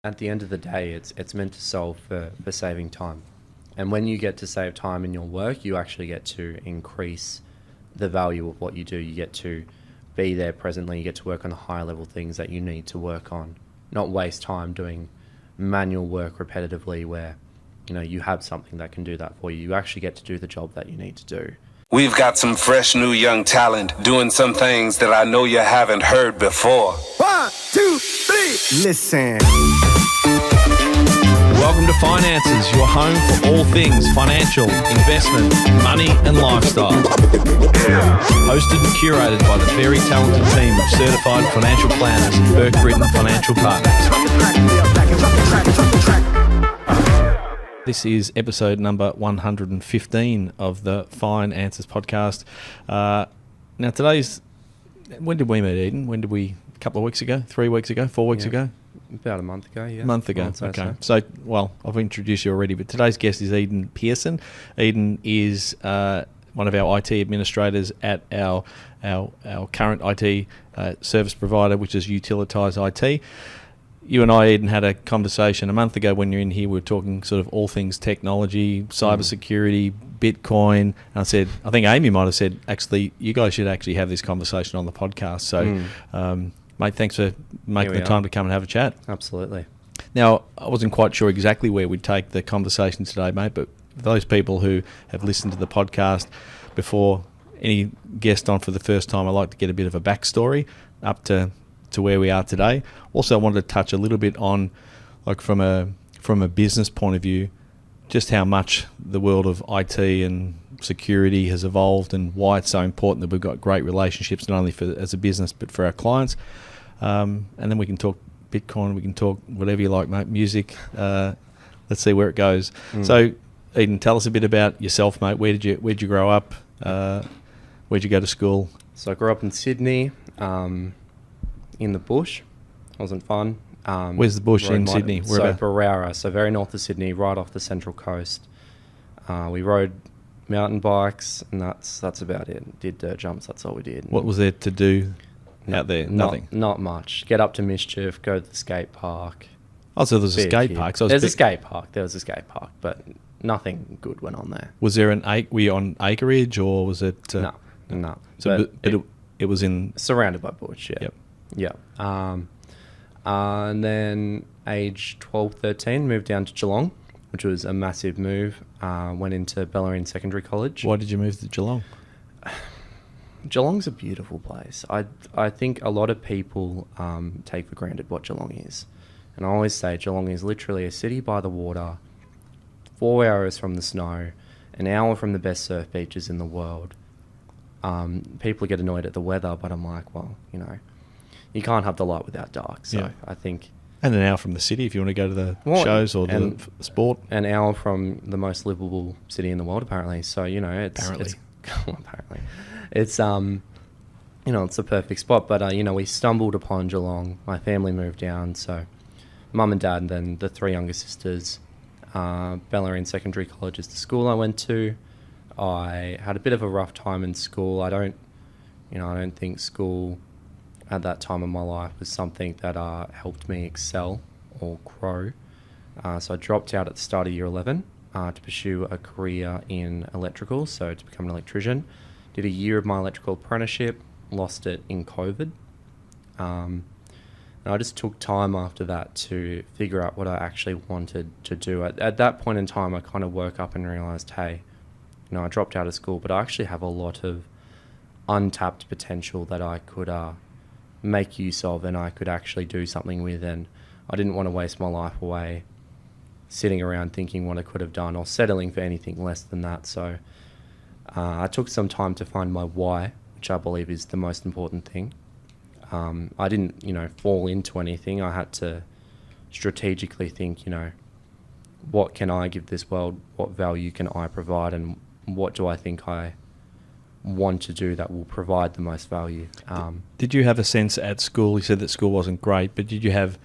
At the end of the day, it's meant to solve for saving time. And when you get to save time in your work, you actually get to increase the value of what you do. You get to be there presently. You get to work on the higher level things that you need to work on, not waste time doing manual work repetitively where, you have something that can do that for you. You actually get to do the job that you need to do. We've got some fresh new young talent doing some things that I know you haven't heard before. 1, 2, 3, listen. Welcome to Finances, your home for all things financial, investment, money and lifestyle. Hosted and curated by the very talented team of certified financial planners at Burke Britton Financial Partners. This is episode number 115 of the Finances podcast. Now today's, when did we meet, Eden? A couple of weeks ago, 3 weeks ago, 4 weeks ago? About a month ago, yeah. A month ago, okay. So, I've introduced you already, but today's guest is Eden Pearson. Eden is one of our IT administrators at our current IT service provider, which is Utilitize IT. You and I, Eden, had a conversation a month ago when you're in here. We were talking sort of all things technology, cybersecurity, Bitcoin. And I think Amy might have said, actually, you guys should actually have this conversation on the podcast. So, mate, thanks for making the time to come and have a chat. Absolutely. Now, I wasn't quite sure exactly where we'd take the conversation today, mate, but for those people who have listened to the podcast before any guest on for the first time, I like to get a bit of a backstory up to where we are today. Also, I wanted to touch a little bit on, like from a business point of view, just how much the world of IT and security has evolved and why it's so important that we've got great relationships, not only as a business but for our clients. And then we can talk Bitcoin, we can talk whatever you like, mate, music. Let's see where it goes. So, Eden, tell us a bit about yourself, mate. Where'd you grow up? Where'd you go to school? So I grew up in Sydney, in the bush. It wasn't fun. Where's the bush in Sydney? So Barara, so very north of Sydney, right off the Central Coast. We rode mountain bikes, and that's about it. Did dirt jumps, that's all we did. What was there to do out there? Nothing? Not much. Get up to Mischief, go to the skate park. Oh, so there's a skate park. So there was a skate park, but nothing good went on there. Was there were you on acreage, or was it? No. So it was in... Surrounded by bush, yeah. Yep. Yeah. And then age 12, 13, moved down to Geelong, which was a massive move. Went into Bellarine Secondary College. Why did you move to Geelong? Geelong's a beautiful place. I think a lot of people take for granted what Geelong is. And I always say Geelong is literally a city by the water, 4 hours from the snow, an hour from the best surf beaches in the world. People get annoyed at the weather, but I'm like, well, you can't have the light without dark. So yeah. I think... And an hour from the city if you want to go to the shows or the sport. An hour from the most livable city in the world, apparently. So, it's... Apparently. Apparently. It's it's a perfect spot. But, we stumbled upon Geelong. My family moved down. So mum and dad and then the three younger sisters. Bellarine Secondary College is the school I went to. I had a bit of a rough time in school. I don't think school at that time of my life was something that helped me excel or grow. So I dropped out at the start of year 11 to pursue a career in electrical, so to become an electrician. Did a year of my electrical apprenticeship, lost it in COVID. And I just took time after that to figure out what I actually wanted to do. At that point in time, I kind of woke up and realised, hey, I dropped out of school, but I actually have a lot of untapped potential that I could make use of and I could actually do something with, and I didn't want to waste my life away sitting around thinking what I could have done or settling for anything less than that. So I took some time to find my why, which I believe is the most important thing. I didn't, fall into anything. I had to strategically think, what can I give this world? What value can I provide? And what do I think I want to do that will provide the most value? Did you have a sense at school? You said that school wasn't great, but did you have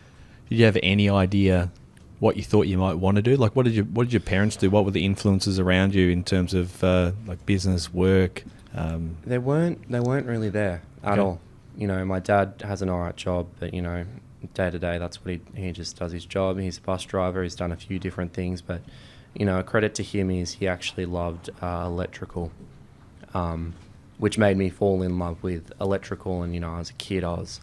any idea what you thought you might want to do? Like, what did your parents do? What were the influences around you in terms of like business, work? They weren't really there at all. My dad has an alright job, but day to day, that's what he just does his job. He's a bus driver. He's done a few different things, but a credit to him is he actually loved electrical, which made me fall in love with electrical. And as a kid, I was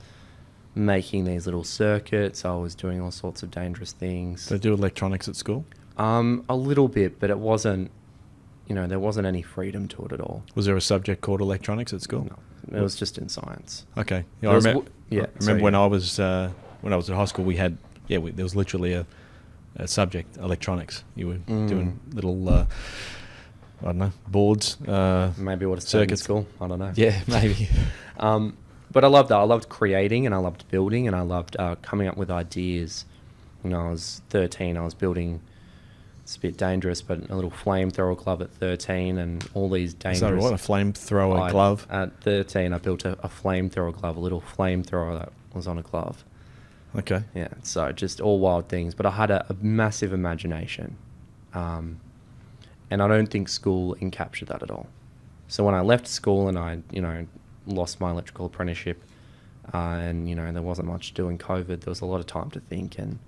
making these little circuits. I was doing all sorts of dangerous things. Did they do electronics at school? A little bit, but it wasn't. There wasn't any freedom to it at all. Was there a subject called electronics at school? No, it was just in science. Okay. Yeah, There I was remember. yeah, I remember sorry, when yeah. I was at high school. We had there was literally a subject, electronics. You were doing little I don't know, boards. Maybe what it's circuit circuits. school. I don't know. Yeah, maybe. But I loved that. I loved creating, and I loved building, and I loved coming up with ideas. When I was 13, I was building. It's a bit dangerous, but a little flamethrower glove at 13, and all these dangerous. Is that what, a flamethrower I- glove? At 13, I built a flamethrower glove, a little flamethrower that was on a glove. Okay. Yeah, so just all wild things. But I had a massive imagination. And I don't think school encaptured that at all. So when I left school and I, lost my electrical apprenticeship, and, there wasn't much to do in COVID, there was a lot of time to think. And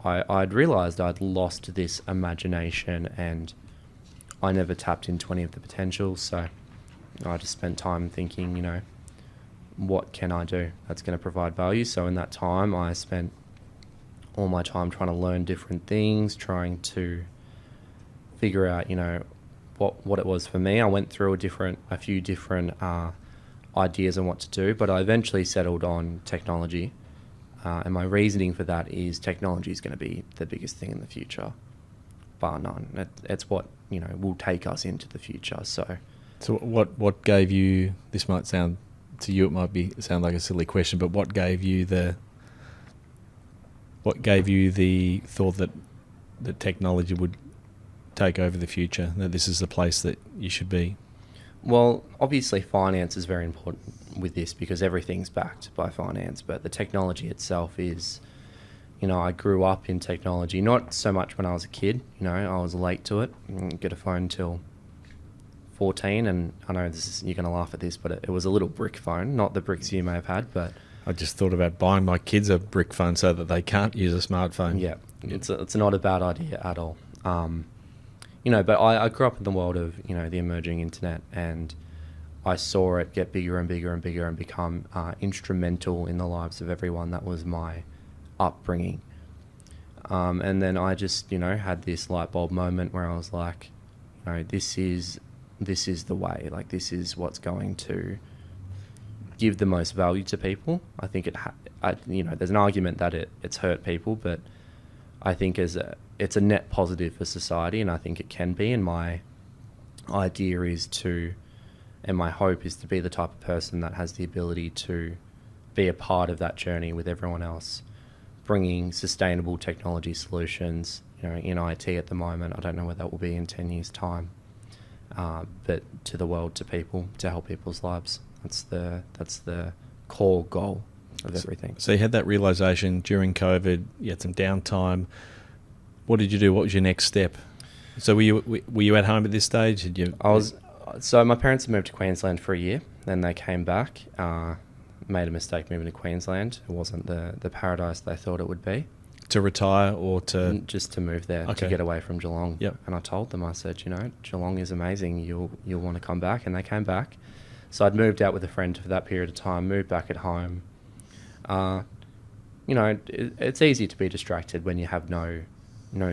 I'd realised I'd lost this imagination, and I never tapped into any of the potential. So I just spent time thinking, what can I do that's going to provide value? So in that time, I spent all my time trying to learn different things, trying to figure out, what it was for me. I went through a few different ideas on what to do, but I eventually settled on technology. And my reasoning for that is technology is going to be the biggest thing in the future, bar none. It's what, will take us into the future. So what gave you? This might sound to you, it might sound like a silly question, but what gave you the thought that technology would take over the future? That this is the place that you should be? Well, obviously finance is very important with this because everything's backed by finance, but the technology itself is, I grew up in technology, not so much when I was a kid, I was late to it. I didn't get a phone till 14, and I know you're going to laugh at this, but it was a little brick phone, not the bricks you may have had, but... I just thought about buying my kids a brick phone so that they can't use a smartphone. Yeah, it's not a bad idea at all. But I grew up in the world of, the emerging internet, and I saw it get bigger and bigger and bigger and become instrumental in the lives of everyone. That was my upbringing. And then I just, had this light bulb moment where I was like, this is the way. Like, this is what's going to give the most value to people. I think there's an argument that it's hurt people, but I think it's a net positive for society, and I think it can be. And my idea and my hope is to be the type of person that has the ability to be a part of that journey with everyone else, bringing sustainable technology solutions, in IT at the moment. I don't know where that will be in 10 years' time, but to the world, to people, to help people's lives. That's the core goal of everything. So you had that realisation during COVID, you had some downtime. What did you do? What was your next step? So were you at home at this stage? So my parents had moved to Queensland for a year, then they came back, made a mistake moving to Queensland. It wasn't the paradise they thought it would be. To retire or to... Just to move there, Okay. to get away from Geelong. Yep. And I told them, I said, Geelong is amazing, you'll want to come back, and they came back. So I'd moved out with a friend for that period of time, moved back at home. It's easy to be distracted when you have no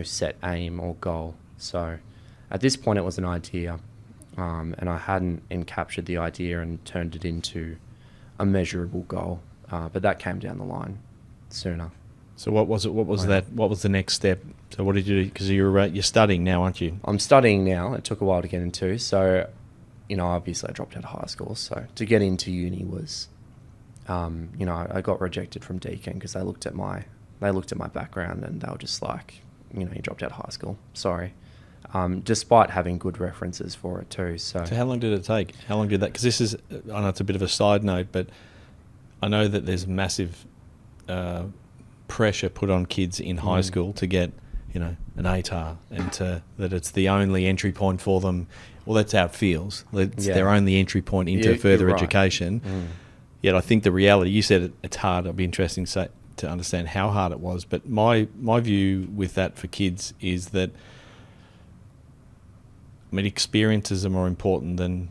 set aim or goal. So at this point it was an idea, and I hadn't encaptured the idea and turned it into a measurable goal, but that came down the line sooner. So what was it? What was that? What was the next step? So what did you do? Because you're studying now, aren't you? I'm studying now. It took a while to get into. So, obviously I dropped out of high school. So to get into uni was, I got rejected from Deakin because they looked at my background and they were just like, you dropped out of high school. Sorry. Despite having good references for it too. So how long did it take? How long did that? Because this is, I know it's a bit of a side note, but I know that there's massive pressure put on kids in high school to get, an ATAR, and that it's the only entry point for them. Well, that's how it feels. It's their only entry point into further you're right. education. Yet I think the reality, you said it's hard. It'll be interesting to to understand how hard it was. But my view with that for kids is that, I mean, experiences are more important than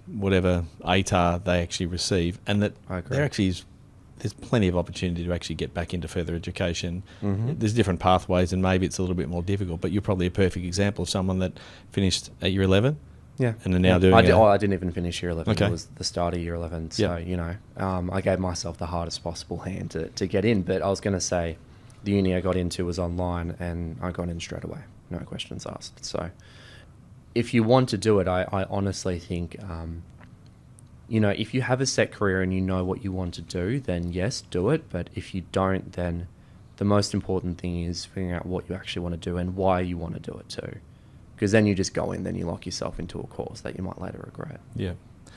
whatever ATAR they actually receive, and that I agree. there's plenty of opportunity to actually get back into further education. Mm-hmm. There's different pathways, and maybe it's a little bit more difficult, but you're probably a perfect example of someone that finished at year 11 Yeah. and are now Yeah. doing I didn't even finish year 11. Okay. It was the start of year 11. So, Yeah. I gave myself the hardest possible hand to get in. But I was going to say the uni I got into was online and I got in straight away. No questions asked. So if you want to do it, I honestly think, if you have a set career and you know what you want to do, then yes, do it. But if you don't, then the most important thing is figuring out what you actually want to do and why you want to do it too. Because then you just go in, then you lock yourself into a course that you might later regret. Yeah.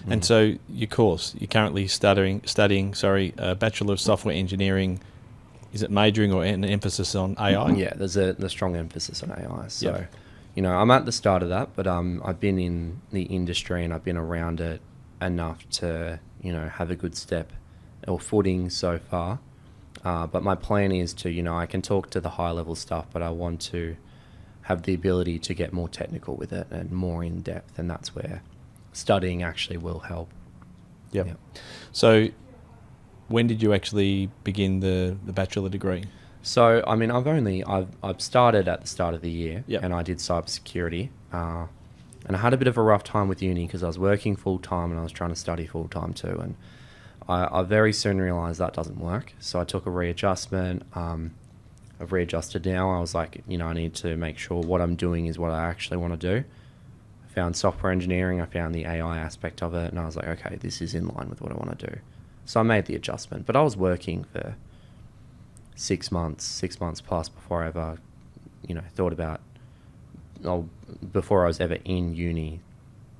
And so your course, you're currently studying a Bachelor of Software Engineering. Is it majoring or an emphasis on AI? Yeah, there's a strong emphasis on AI. So, Yeah. I'm at the start of that, but I've been in the industry and I've been around it enough to, have a good step or footing so far. But my plan is to, I can talk to the high level stuff, but I want to have the ability to get more technical with it and more in depth, and that's where studying actually will help. Yep. Yeah. So when did you actually begin the bachelor degree? So, I mean, I've started at the start of the year, Yep. and I did cybersecurity, and I had a bit of a rough time with uni because I was working full time and I was trying to study full time too, and I very soon realised that doesn't work. So I took a readjustment. I've readjusted now. I was like, I need to make sure what I'm doing is what I actually want to do. I found software engineering. I found the AI aspect of it, and I was like, okay, this is in line with what I want to do. So I made the adjustment, but I was working for 6 months plus before I ever, thought about, before I was ever in uni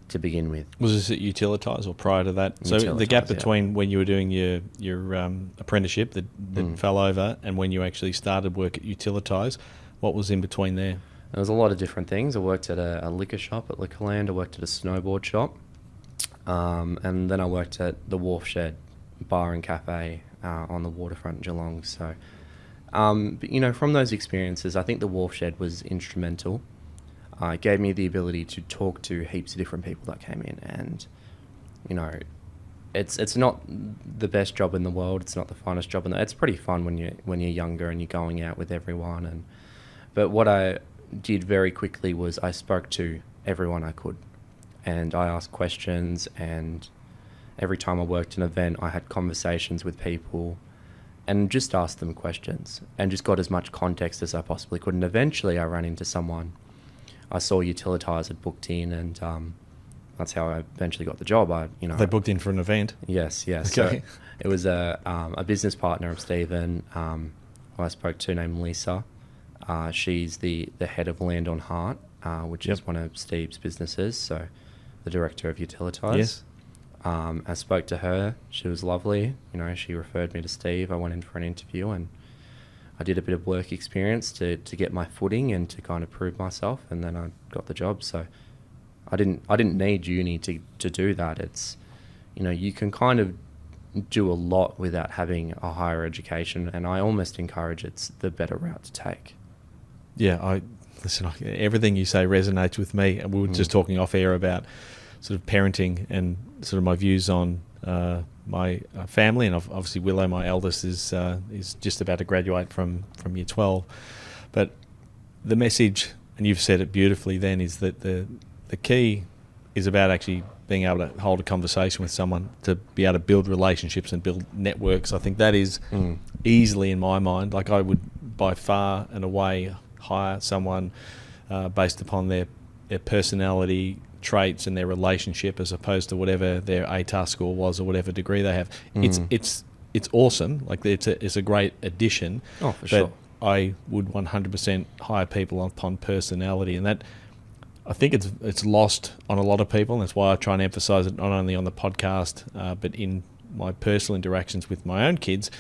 to begin with. Was this at Utilitize or prior to that? So the Utilitize, gap yeah. between when you were doing your apprenticeship that fell over and when you actually started work at Utilitize, what was in between there? There was a lot of different things. I worked at a liquor shop at Liquorland. I worked at a snowboard shop. And then I worked at the Wharf Shed Bar and Cafe on the waterfront in Geelong. So, but, from those experiences, I think the Wharf Shed was instrumental. It gave me the ability to talk to heaps of different people that came in, and it's not the best job in the world. It's not the funnest job it's pretty fun when you're younger and you're going out with everyone. But what I did very quickly was I spoke to everyone I could, and I asked questions. And every time I worked an event, I had conversations with people, and just asked them questions, and just got as much context as I possibly could. And eventually, I ran into someone. I saw Utilitize had booked in, and that's how I eventually got the job. They booked in for an event? Yes. Okay. So it was a business partner of Stephen, who I spoke to, named Lisa. She's the head of Land on Heart, which is one of Steve's businesses, so the director of Utilitize. Yes. I spoke to her. She was lovely. She referred me to Steve. I went in for an interview, and I did a bit of work experience to get my footing and to kind of prove myself, and then I got the job. So I didn't need uni to do that. It's, you can kind of do a lot without having a higher education, and I almost encourage it's the better route to take. Yeah, everything you say resonates with me, and we were just talking off air about sort of parenting and sort of my views on my family, and obviously Willow, my eldest, is just about to graduate from year 12. But the message, and you've said it beautifully then, is that the key is about actually being able to hold a conversation with someone, to be able to build relationships and build networks. I think that is easily, in my mind, like I would by far and away hire someone based upon their personality traits and their relationship, as opposed to whatever their ATAR score was or whatever degree they have. It's awesome. Like it's a great addition. Oh, for but sure. I would 100% hire people upon personality, and that, I think it's lost on a lot of people, and that's why I try and emphasise it not only on the podcast but in my personal interactions with my own kids,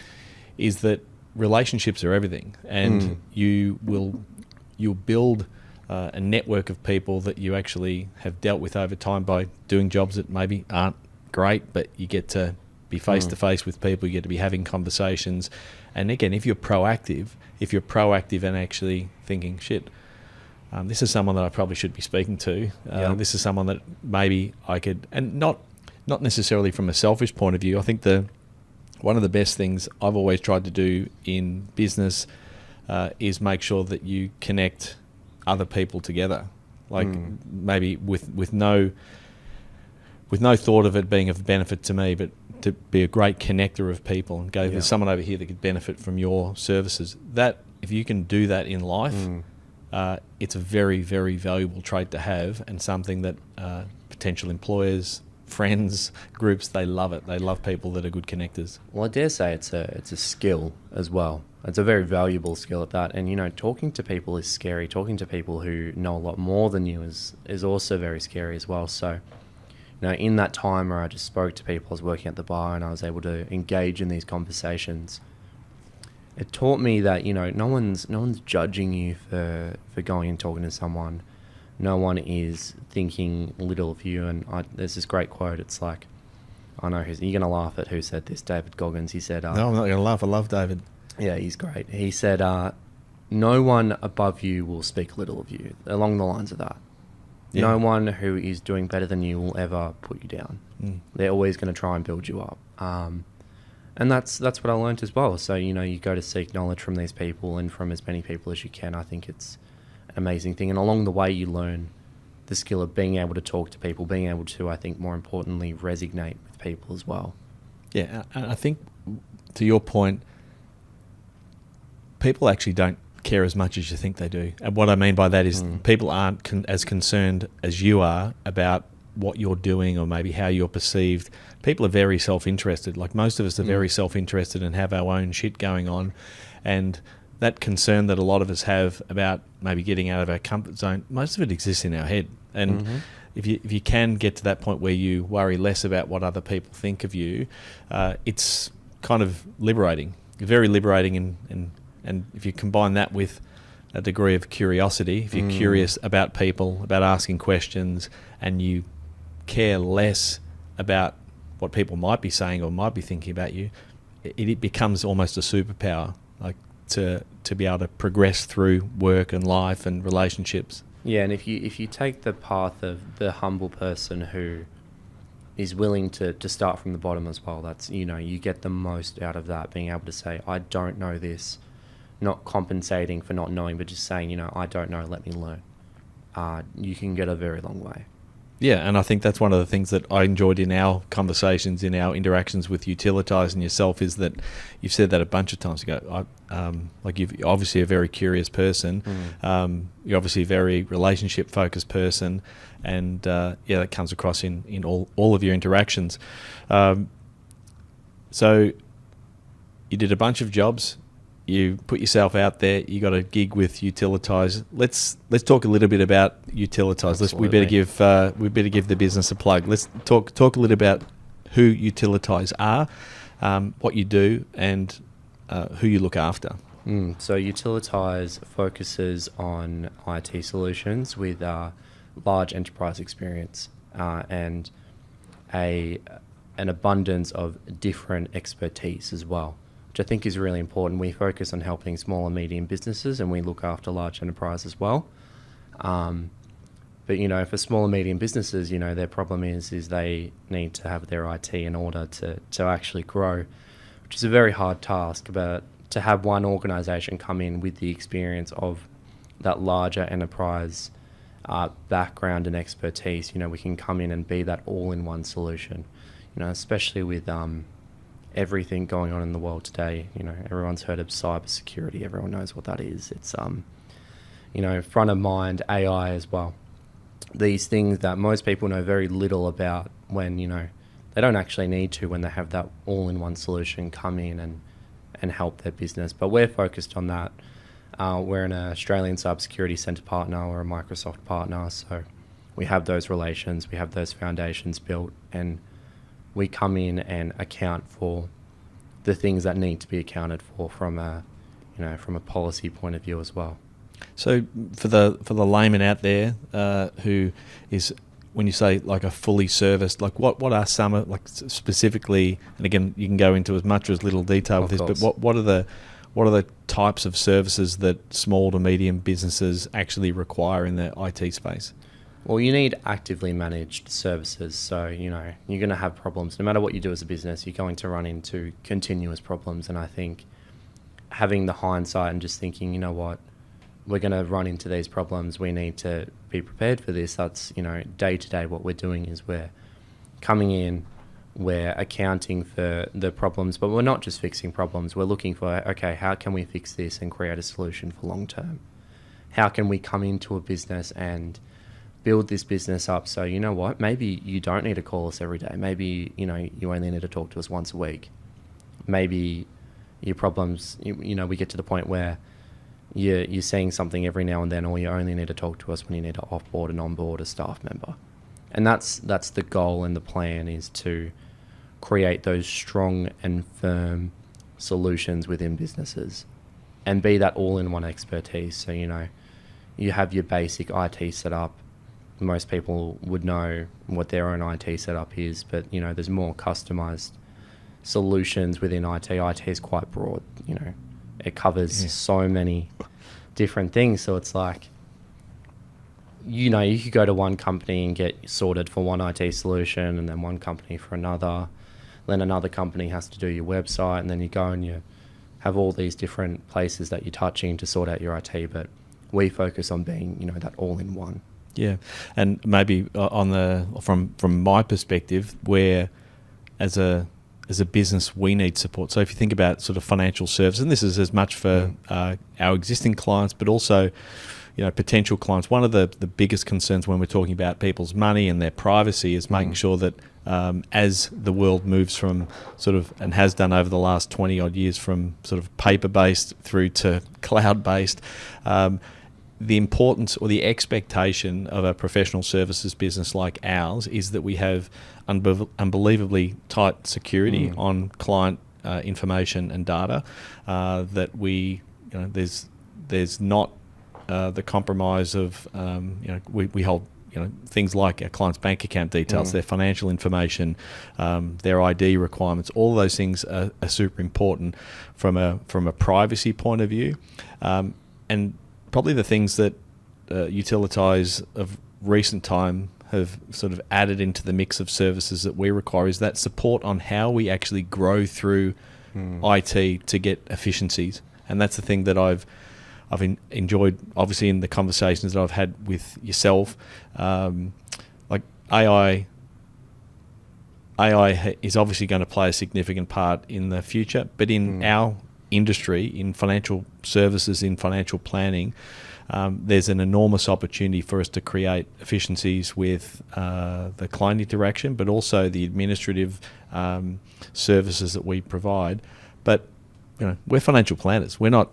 is that relationships are everything, and you'll build a network of people that you actually have dealt with over time by doing jobs that maybe aren't great, but you get to be be face to face with people, you get to be having conversations. And again, if you're proactive and actually thinking, shit, this is someone that I probably should be speaking to. This is someone that maybe I could, and not necessarily from a selfish point of view. I think one of the best things I've always tried to do in business is make sure that you connect other people together. Like maybe with no thought of it being of benefit to me, but to be a great connector of people and go, there's someone over here that could benefit from your services. That, if you can do that in life, it's a very, very valuable trait to have, and something that potential employers, friends, groups, they love it. They love people that are good connectors. Well, I dare say it's a skill as well. It's a very valuable skill at that. And, talking to people is scary. Talking to people who know a lot more than you is also very scary as well. So, in that time where I just spoke to people, I was working at the bar and I was able to engage in these conversations. It taught me that, no one's judging you for going and talking to someone. No one is thinking little of you. And there's this great quote. It's like, I know you're going to laugh at who said this, David Goggins. He said... no, I'm not going to laugh. I love David. Yeah, he's great. He said, no one above you will speak little of you, along the lines of that. Yeah. No one who is doing better than you will ever put you down. They're always going to try and build you up. And that's what I learned as well. So, you go to seek knowledge from these people and from as many people as you can. I think it's an amazing thing. And along the way, you learn the skill of being able to talk to people, being able to, I think, more importantly, resonate with people as well. Yeah, and I think, to your point, people actually don't care as much as you think they do. And what I mean by that is people aren't as concerned as you are about what you're doing or maybe how you're perceived. People are very self-interested. Like, most of us are very self-interested and have our own shit going on. And that concern that a lot of us have about maybe getting out of our comfort zone, most of it exists in our head. And if you can get to that point where you worry less about what other people think of you, it's kind of liberating, very liberating. And if you combine that with a degree of curiosity, if you're curious about people, about asking questions, and you care less about what people might be saying or might be thinking about you, it becomes almost a superpower, like to be able to progress through work and life and relationships. Yeah, and if you take the path of the humble person who is willing to start from the bottom as well, that's, you get the most out of that, being able to say, I don't know this, not compensating for not knowing, but just saying, I don't know, let me learn. You can get a very long way. Yeah, and I think that's one of the things that I enjoyed in our conversations, in our interactions with Utilitize and yourself, is that you've said that a bunch of times ago. Like, you're obviously a very curious person. You're obviously a very relationship-focused person, and that comes across in all of your interactions. So you did a bunch of jobs. You put yourself out there. You got a gig with Utilitize. Let's talk a little bit about Utilitize. We better give the business a plug. Let's talk a little about who Utilitize are, what you do, and who you look after. So Utilitize focuses on IT solutions with large enterprise experience and an abundance of different expertise as well, which I think is really important. We focus on helping small and medium businesses, and we look after large enterprise as well. But for small and medium businesses, their problem is they need to have their IT in order to actually grow, which is a very hard task. But to have one organisation come in with the experience of that larger enterprise background and expertise, we can come in and be that all-in-one solution. Especially with everything going on in the world today. Everyone's heard of cybersecurity. Everyone knows what that is. It's front of mind, AI as well. These things that most people know very little about, when they don't actually need to, when they have that all-in-one solution come in and help their business. But we're focused on that. We're an Australian Cybersecurity Centre partner. We're a Microsoft partner, so we have those relations, we have those foundations built, and we come in and account for the things that need to be accounted for from a policy point of view as well. So for the layman out there who is when you say like a fully serviced, like what are some like specifically? And again, you can go into as much or as little detail with this, course. but what are the types of services that small to medium businesses actually require in the IT space? Well, you need actively managed services. So, you're going to have problems. No matter what you do as a business, you're going to run into continuous problems. And I think having the hindsight and just thinking, you know what, we're going to run into these problems. We need to be prepared for this. That's, day to day what we're doing is we're coming in, we're accounting for the problems, but we're not just fixing problems. We're looking for, okay, how can we fix this and create a solution for long term? How can we come into a business and build this business up so, you know what, maybe you don't need to call us every day. Maybe, you only need to talk to us once a week. Maybe your problems, we get to the point where you're seeing something every now and then, or you only need to talk to us when you need to offboard and onboard a staff member. And that's the goal and the plan, is to create those strong and firm solutions within businesses and be that all-in-one expertise. So, you have your basic IT setup. Most people would know what their own IT setup is, but, there's more customized solutions within IT. IT is quite broad, It covers so many different things. So it's like, you could go to one company and get sorted for one IT solution, and then one company for another. Then another company has to do your website, and then you go and you have all these different places that you're touching to sort out your IT. But we focus on being, that all-in-one. Yeah, and maybe from my perspective, where as a business we need support. So if you think about sort of financial services, and this is as much for our existing clients, but also potential clients. One of the biggest concerns when we're talking about people's money and their privacy is making sure that as the world moves from sort of, and has done over the last 20 odd years, from sort of paper-based through to cloud-based, the importance or the expectation of a professional services business like ours is that we have unbelievably tight security on client information and data, that we, there's not the compromise of, we hold, things like our clients' bank account details, their financial information, their ID requirements. All of those things are super important from a privacy point of view, and probably the things that Utilitize of recent time have sort of added into the mix of services that we require is that support on how we actually grow through IT to get efficiencies. And that's the thing that I've enjoyed, obviously, in the conversations that I've had with yourself. Like AI is obviously going to play a significant part in the future, but in our industry, in financial services, in financial planning, there's an enormous opportunity for us to create efficiencies with the client interaction, but also the administrative services that we provide. But we're financial planners. We're not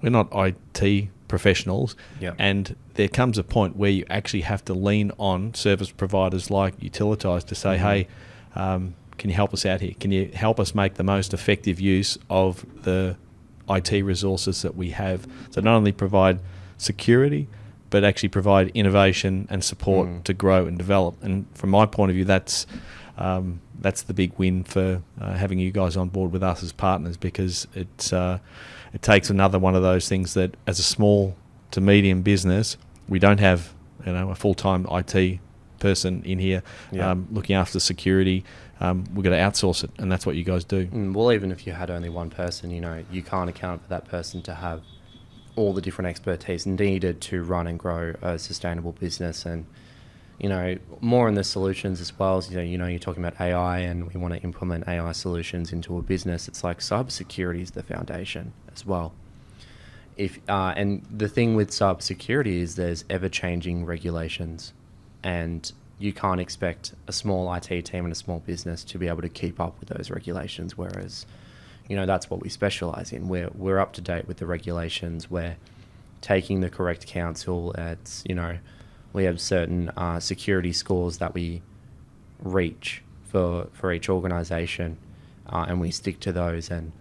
IT professionals. Yep. And there comes a point where you actually have to lean on service providers like Utilitize to say, hey, can you help us out here? Can you help us make the most effective use of the IT resources that we have? So not only provide security, but actually provide innovation and support to grow and develop. And from my point of view, that's the big win for having you guys on board with us as partners, because it takes another one of those things that as a small to medium business, we don't have a full-time IT person in here looking after security. We've got to outsource it, and that's what you guys do. Well, even if you had only one person, you can't account for that person to have all the different expertise needed to run and grow a sustainable business. And more in the solutions as well as, you're talking about AI, and we want to implement AI solutions into a business. It's like cybersecurity is the foundation as well. And the thing with cybersecurity is there's ever-changing regulations, and you can't expect a small IT team and a small business to be able to keep up with those regulations, whereas, that's what we specialize in. We're up to date with the regulations. We're taking the correct counsel. It's, we have certain security scores that we reach for each organization, and we stick to those. And,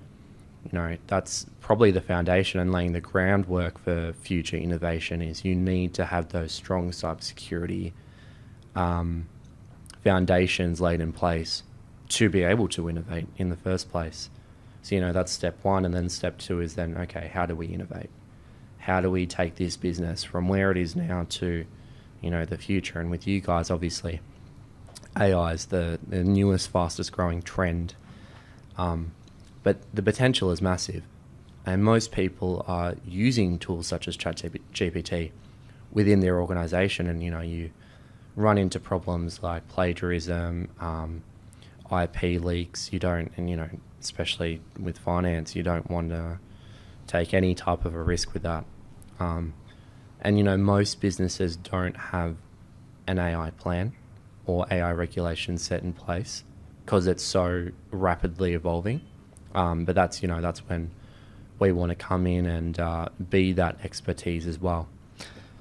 that's probably the foundation and laying the groundwork for future innovation is you need to have those strong cybersecurity foundations laid in place to be able to innovate in the first place. So, that's step one. And then step two is then, okay, how do we innovate? How do we take this business from where it is now to, the future? And with you guys, obviously, AI is the newest, fastest growing trend. But the potential is massive. And most people are using tools such as ChatGPT within their organization. And, you run into problems like plagiarism, IP leaks. You don't, and, especially with finance, you don't want to take any type of a risk with that. And, most businesses don't have an AI plan or AI regulations set in place because it's so rapidly evolving. But that's when we want to come in and be that expertise as well.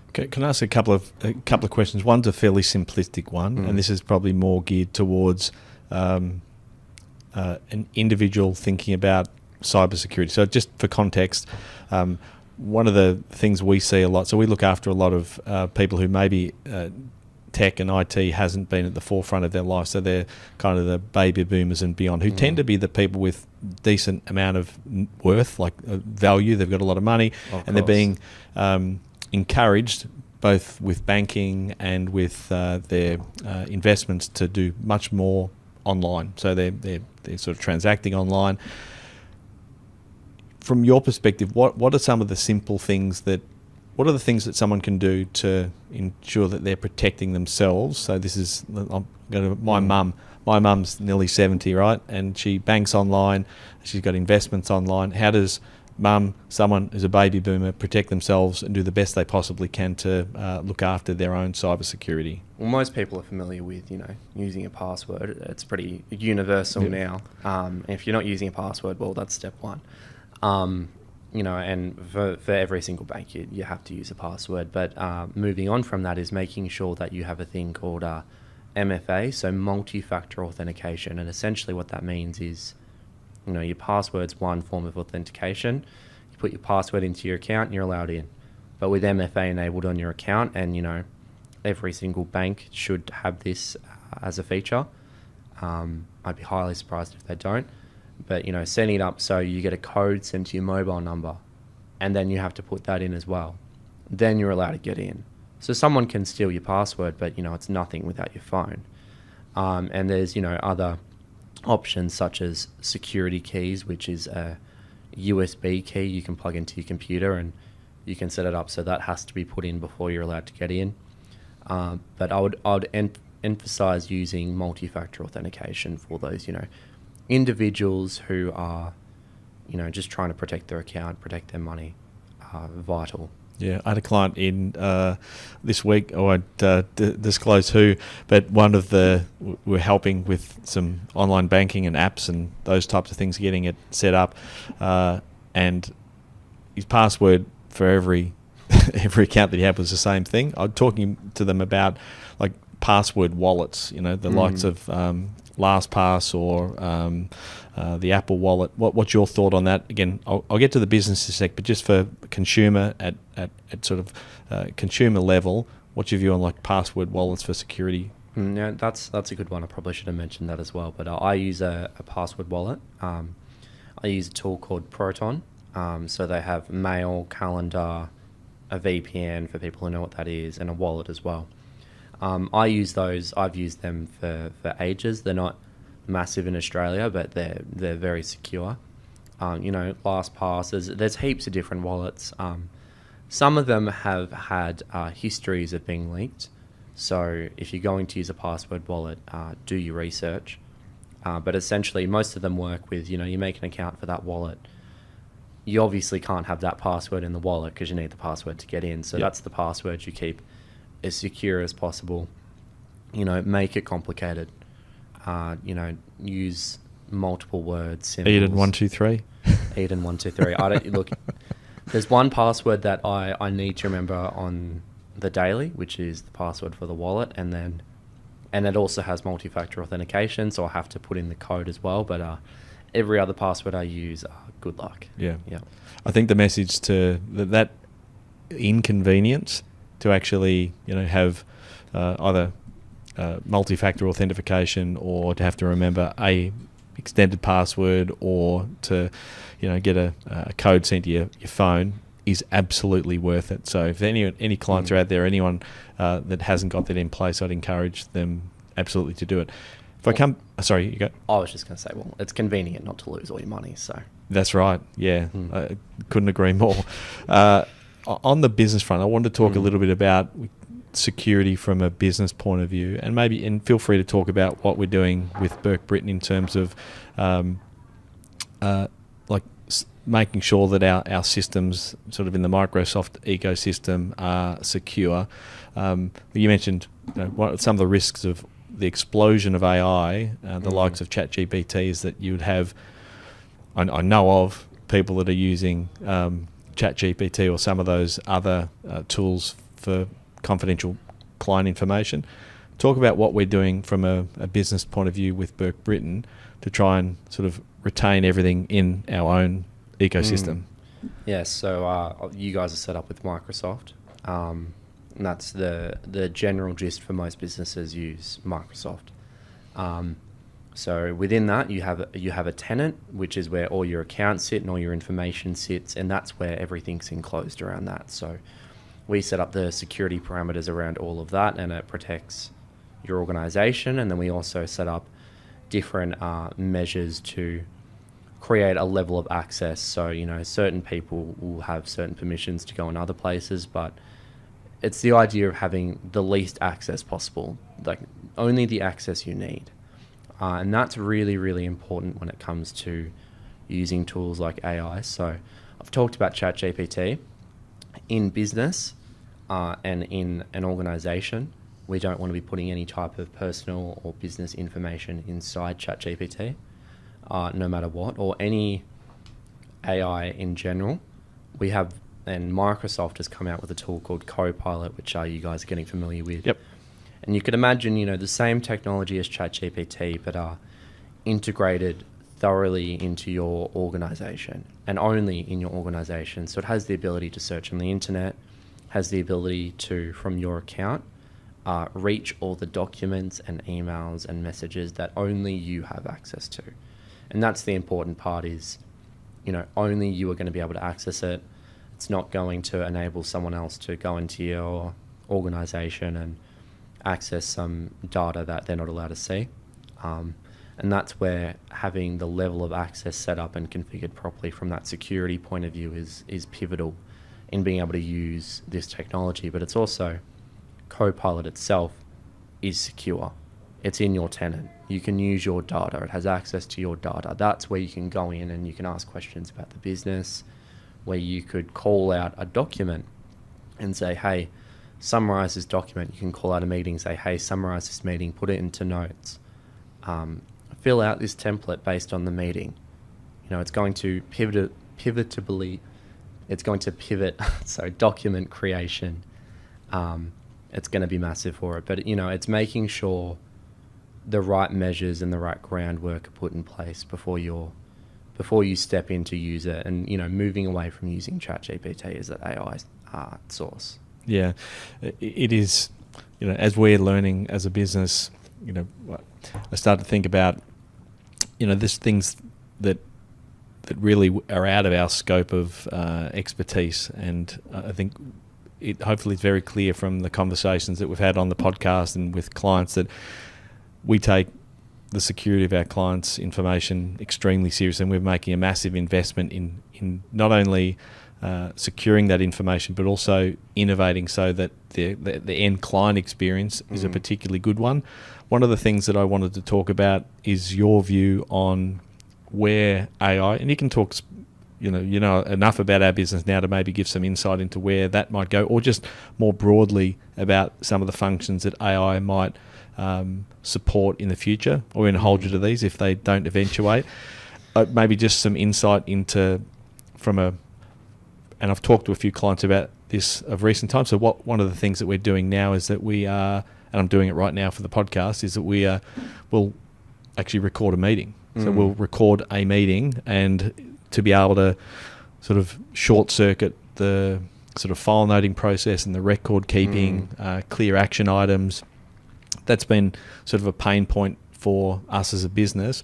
Okay, can I ask a couple of questions? One's a fairly simplistic one, and this is probably more geared towards an individual thinking about cybersecurity. So just for context, one of the things we see a lot, so we look after a lot of people who maybe tech and IT hasn't been at the forefront of their life, so they're kind of the baby boomers and beyond, who tend to be the people with decent amount of worth, like value. They've got a lot of money, and they're being encouraged both with banking and with their investments to do much more online. So they're sort of transacting online. From your perspective, what are some of the simple things what are the things that someone can do to ensure that they're protecting themselves? So this is, I'm going to my mum. My mum's nearly 70, right? And she banks online. She's got investments online. How does someone who's a baby boomer, protect themselves and do the best they possibly can to look after their own cybersecurity? Well, most people are familiar with, using a password. It's pretty universal now. If you're not using a password, well, that's step one. And for every single bank, you have to use a password. But moving on from that is making sure that you have a thing called MFA, so multi-factor authentication. And essentially what that means is, your password's one form of authentication. You put your password into your account and you're allowed in. But with MFA enabled on your account, and, every single bank should have this as a feature. I'd be highly surprised if they don't. But, setting it up so you get a code sent to your mobile number, and then you have to put that in as well. Then you're allowed to get in. So someone can steal your password, but, it's nothing without your phone. And there's, other options such as security keys, which is a USB key you can plug into your computer, and you can set it up so that has to be put in before you're allowed to get in. But I would emphasize using multi-factor authentication for those, individuals who are, just trying to protect their account, protect their money, vital. Yeah, I had a client in this week. I won't disclose who, but we're helping with some online banking and apps and those types of things, getting it set up, and his password for every account that he had was the same thing. I'm talking to them about like password wallets, the likes of LastPass or the Apple Wallet. What's your thought on that? Again, I'll get to the business in a sec, but just for consumer at sort of consumer level, what's your view on like password wallets for security? Yeah, that's a good one. I probably should have mentioned that as well. But I use a password wallet. I use a tool called Proton. So they have mail, calendar, a VPN for people who know what that is, and a wallet as well. I use those. I've used them for ages. They're not massive in Australia, but they're very secure. LastPass. There's heaps of different wallets. Some of them have had histories of being leaked. So if you're going to use a password wallet, do your research. But essentially, most of them work with, you make an account for that wallet. You obviously can't have that password in the wallet because you need the password to get in. So that's the password you keep as secure as possible. Make it complicated. Use multiple words, symbols. Eden 123. Eden 123. I don't look. There's one password that I need to remember on the daily, which is the password for the wallet, and it also has multi-factor authentication, so I have to put in the code as well. But every other password I use, good luck. Yeah. Yeah. I think the message to that inconvenience to actually, have either multi-factor authentication, or to have to remember a extended password, or to get a code sent to your phone, is absolutely worth it. So if any clients are out there, anyone that hasn't got that in place, I'd encourage them absolutely to do it. If I come, sorry, you go. I was just going to say, well, it's convenient not to lose all your money, so. That's right. Yeah, I couldn't agree more. On the business front, I wanted to talk a little bit about security from a business point of view, and feel free to talk about what we're doing with Burke Britton in terms of making sure that our systems, sort of in the Microsoft ecosystem, are secure. You mentioned what some of the risks of the explosion of AI, the likes of ChatGPT, is that you would have, I know of people that are using ChatGPT or some of those other tools for confidential client information. Talk about what we're doing from a business point of view with Burke Britton to try and sort of retain everything in our own ecosystem. Yes, so you guys are set up with Microsoft. And that's the general gist for most businesses use Microsoft. So within that, you have a tenant, which is where all your accounts sit and all your information sits, and that's where everything's enclosed around that. So we set up the security parameters around all of that, and it protects your organization. And then we also set up different measures to create a level of access. So, certain people will have certain permissions to go in other places, but it's the idea of having the least access possible, like only the access you need. And that's really, really important when it comes to using tools like AI. So I've talked about ChatGPT. In business and in an organization, we don't want to be putting any type of personal or business information inside ChatGPT, no matter what, or any AI in general. We have, and Microsoft has come out with a tool called Copilot, which you guys are getting familiar with. Yep. And you could imagine, the same technology as ChatGPT, but integrated thoroughly into your organization and only in your organization. So it has the ability to search on the internet, has the ability to, from your account, reach all the documents and emails and messages that only you have access to. And that's the important part is, only you are going to be able to access it. It's not going to enable someone else to go into your organization and access some data that they're not allowed to see. And that's where having the level of access set up and configured properly from that security point of view is pivotal in being able to use this technology. But it's also, Copilot itself is secure. It's in your tenant. You can use your data. It has access to your data. That's where you can go in and you can ask questions about the business, where you could call out a document and say, hey, summarize this document. You can call out a meeting, say, hey, summarize this meeting, put it into notes. Fill out this template based on the meeting. It's going to pivot, so document creation. It's going to be massive for it. But, it's making sure the right measures and the right groundwork are put in place before you step in to use it, and moving away from using ChatGPT as an AI source. Yeah, it is. As we're learning as a business, I start to think about there's things that really are out of our scope of expertise, and I think it hopefully is very clear from the conversations that we've had on the podcast and with clients that we take the security of our clients' information extremely serious, and we're making a massive investment in not only securing that information, but also innovating so that the end client experience is a particularly good one. One of the things that I wanted to talk about is your view on where AI, and you can talk, enough about our business now to maybe give some insight into where that might go, or just more broadly about some of the functions that AI might support in the future, or in hold you to these if they don't eventuate. Maybe just some insight into and I've talked to a few clients about this of recent times. So one of the things that we're doing now is that we are, and I'm doing it right now for the podcast, is that we'll actually record a meeting. So we'll record a meeting, and to be able to sort of short circuit the sort of file noting process and the record keeping, clear action items, that's been sort of a pain point for us as a business,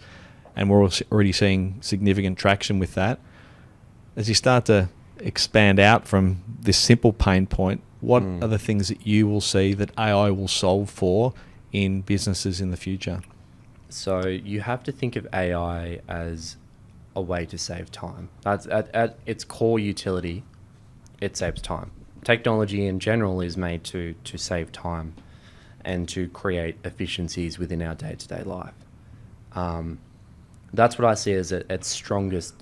and we're already seeing significant traction with that. As you start to expand out from this simple pain point, what are the things that you will see that AI will solve for in businesses in the future? So you have to think of AI as a way to save time. That's at its core utility, it saves time. Technology in general is made to save time and to create efficiencies within our day-to-day life. That's what I see as its strongest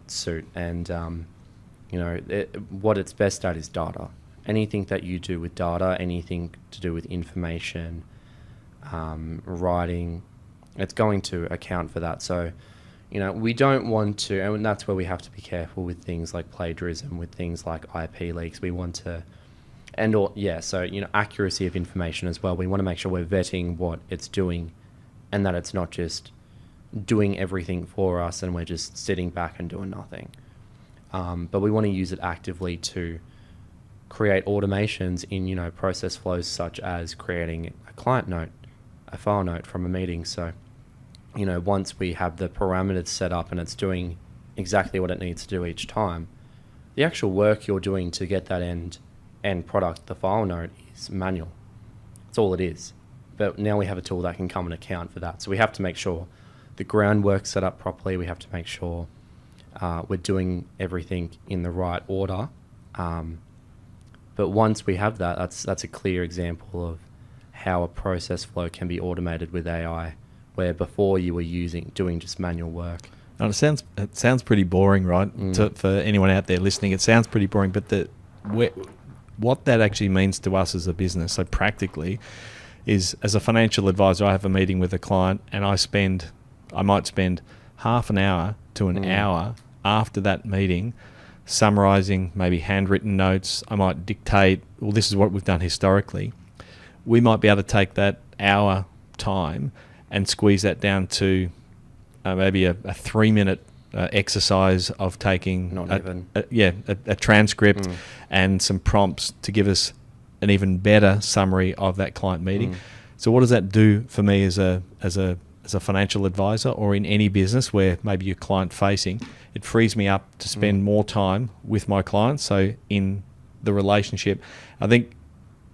suit. And, what it's best at is data. Anything that you do with data, anything to do with information, writing, it's going to account for that. So, we don't want to, and that's where we have to be careful with things like plagiarism, with things like IP leaks. We want to, accuracy of information as well. We want to make sure we're vetting what it's doing and that it's not just doing everything for us and we're just sitting back and doing nothing. But we want to use it actively to create automations in, process flows such as creating a client note, a file note from a meeting. So, once we have the parameters set up and it's doing exactly what it needs to do each time, the actual work you're doing to get that end product, the file note, is manual. That's all it is. But now we have a tool that can come and account for that. So we have to make sure the groundwork's set up properly. We have to make sure we're doing everything in the right order. But once we have that, that's a clear example of how a process flow can be automated with AI, where before you were doing just manual work. And it sounds pretty boring, right? For anyone out there listening, it sounds pretty boring. But what that actually means to us as a business, so practically, is as a financial advisor, I have a meeting with a client, and I might spend half an hour to an hour after that meeting summarising maybe handwritten notes. I might dictate, well, this is what we've done historically. We might be able to take that hour time and squeeze that down to maybe a 3-minute exercise of taking a transcript and some prompts to give us an even better summary of that client meeting. So what does that do for me as a financial advisor, or in any business where maybe you're client facing? It frees me up to spend more time with my clients. So in the relationship, I think,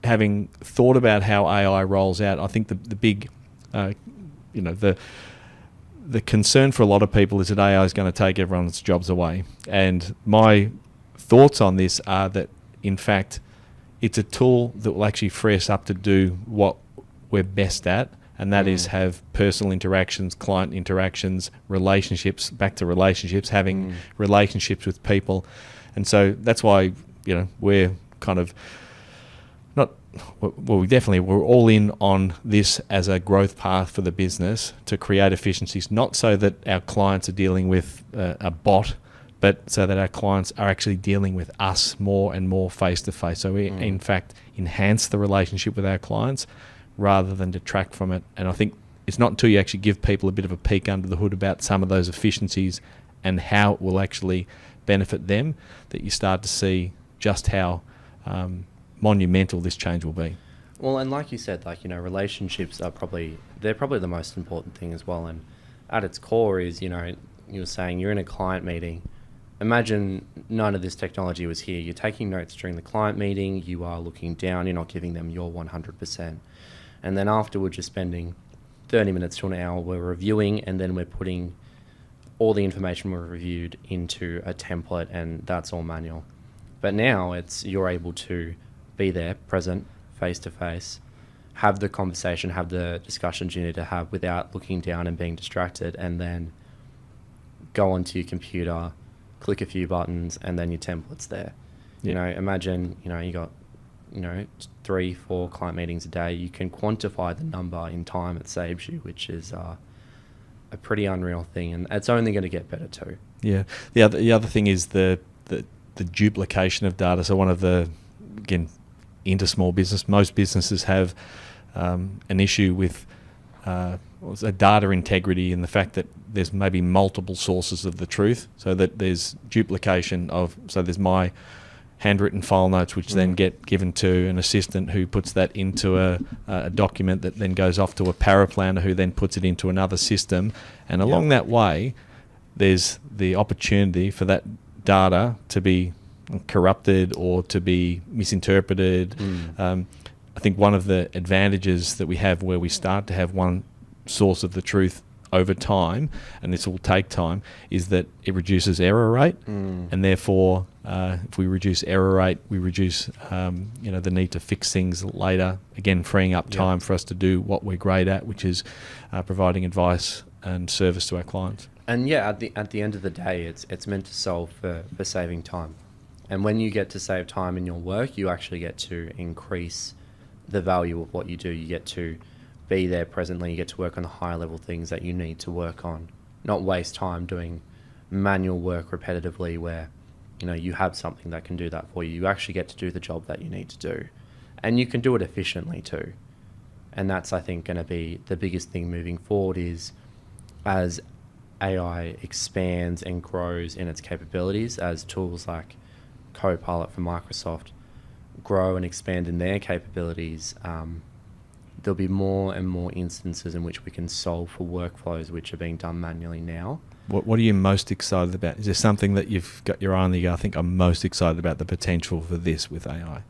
having thought about how AI rolls out, I think the big the concern for a lot of people is that AI is going to take everyone's jobs away. And my thoughts on this are that, in fact, it's a tool that will actually free us up to do what we're best at, and that is have personal interactions, client interactions, relationships, back to relationships, having relationships with people. And so that's why, we're kind of we're all in on this as a growth path for the business to create efficiencies, not so that our clients are dealing with a bot, but so that our clients are actually dealing with us more and more face to face. So we, in fact, enhance the relationship with our clients rather than detract from it. And I think it's not until you actually give people a bit of a peek under the hood about some of those efficiencies and how it will actually benefit them that you start to see just how monumental this change will be. Well, and like you said, relationships are probably the most important thing as well. And at its core is, you're saying you're in a client meeting. Imagine none of this technology was here. You're taking notes during the client meeting. You are looking down. You're not giving them your 100%. And then afterwards, you're spending 30 minutes to an hour. We're reviewing, and then we're putting all the information we've reviewed into a template, and that's all manual. But now you're able to be there, present, face to face, have the conversation, have the discussions you need to have without looking down and being distracted, and then go onto your computer, click a few buttons, and then your template's there. Imagine, you got, 3-4 client meetings a day. You can quantify the number in time it saves you, which is a pretty unreal thing, and it's only going to get better too. Yeah. The other thing is the duplication of data. So one of the, again, into small business, most businesses have an issue with data integrity, and the fact that there's maybe multiple sources of the truth, so that there's duplication of, so there's my handwritten file notes, which then get given to an assistant who puts that into a document that then goes off to a paraplanner who then puts it into another system. And along that way, there's the opportunity for that data to be corrupted or to be misinterpreted. I think one of the advantages that we have where we start to have one source of the truth over time, and this will take time, is that it reduces error rate, and therefore if we reduce error rate, we reduce the need to fix things later, again freeing up time for us to do what we're great at, which is providing advice and service to our clients. And at the end of the day, it's meant to solve for saving time. And when you get to save time in your work, you actually get to increase the value of what you do. You get to be there presently. You get to work on the higher level things that you need to work on, not waste time doing manual work repetitively where, you have something that can do that for you. You actually get to do the job that you need to do, and you can do it efficiently too. And that's, I think, going to be the biggest thing moving forward, is as AI expands and grows in its capabilities, as tools like Copilot from Microsoft grow and expand in their capabilities, there'll be more and more instances in which we can solve for workflows which are being done manually now. What are you most excited about? Is there something that you've got your eye on that you go, I think I'm most excited about the potential for this with AI?